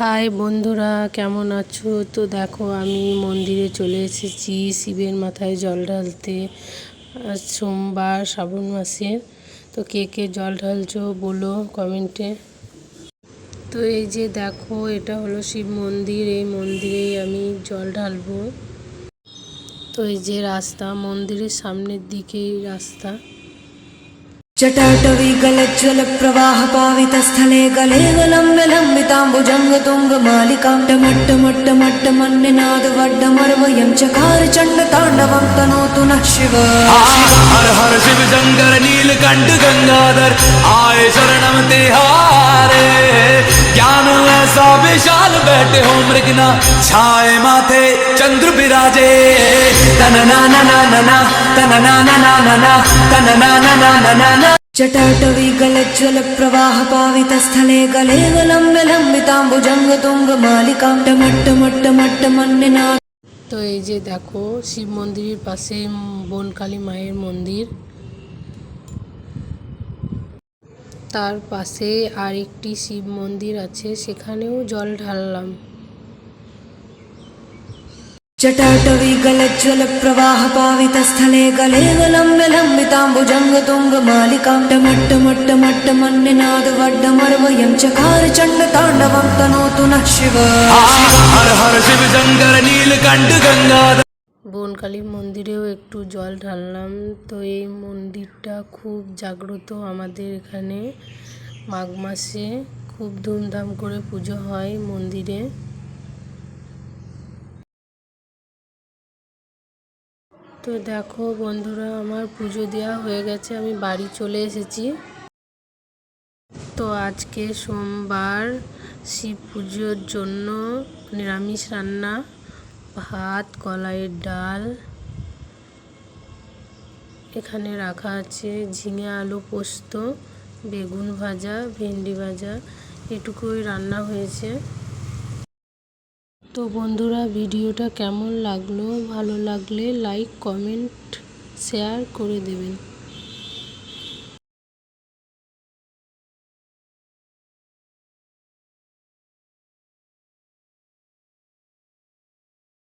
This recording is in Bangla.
হাই বন্ধুরা, কেমন আছো? তো দেখো, আমি মন্দিরে চলে এসেছি শিবের মাথায় জল ঢালতে। আজ সোমবার, শ্রাবণ মাসের। তো কে কে জল ঢালছো বলো কমেন্টে। তো এই যে দেখো, এটা হলো শিব মন্দির। এই মন্দিরেই আমি জল ঢালবো। তো এই যে রাস্তা, মন্দিরের সামনের দিকেই রাস্তা। जटाटवी गलज्ज्वलप्रवाह पावितस्थले गले लम्ब्य लम्बिताम्बुजङ्गतुङ्गमालिकां टमट्टमट्टमट्टमन्निनादवड्डमर्वयं चकार चण्डताण्डवं तनोतु नः शिव। हर हर शिव शंकर नीलकंठ गंगाधर आए शरणम तिहारे। ज्ञान ऐसा विशाल बैठे हो मृगना छाए माथे चंद्र विराजे। तनना ना ना ना ना तनना ना ना ना ना तनना ना ना ना ना। जटाटवी गलज्ज्वलप्रवाह पावितस्थले गले लम्ब्य लम्बिताम्बुजङ्गतुङ्गमालिकां टमट्टमट्टमट्टमन्निनाद। তো এই যে দেখো, শিব মন্দিরের পাশে বনকালী মায়ের মন্দির, তার পাশে আরেকটি শিব মন্দির আছে, সেখানেও জল ঢাললাম। जटाटवी गलज्ज्वलप्रवाह पावितस्थले गले लम्ब्य लम्बिताम्बुजङ्गतुङ्गमालिकां टमट्टमट्टमट्टमन्निनादवड्डमर्वयं चकार चण्डताण्डवं तनोतु नः शिव। हर हर शिव शंकर नीलकंठ गंगाधर। বনকালী মন্দিরেও একটু জল ঢাললাম। তো এই মন্দিরটা খুব জাগ্রত আমাদের এখানে। মাঘ মাসে খুব ধুমধাম করে পুজো হয় মন্দিরে। তো দেখো বন্ধুরা, আমার পুজো দেওয়া হয়ে গেছে, আমি বাড়ি চলে এসেছি। তো আজকে সোমবার, শিব পুজোর জন্য নিরামিষ রান্না, ভাত, কলাইয়ের ডাল, এখানে রাখা আছে ঝিঙে আলু পোস্ত, বেগুন ভাজা, ভেন্ডি ভাজা, এটুকুই রান্না হয়েছে। তো বন্ধুরা, ভিডিওটা কেমন লাগলো? ভালো লাগলে লাইক, কমেন্ট, শেয়ার করে দেবেন।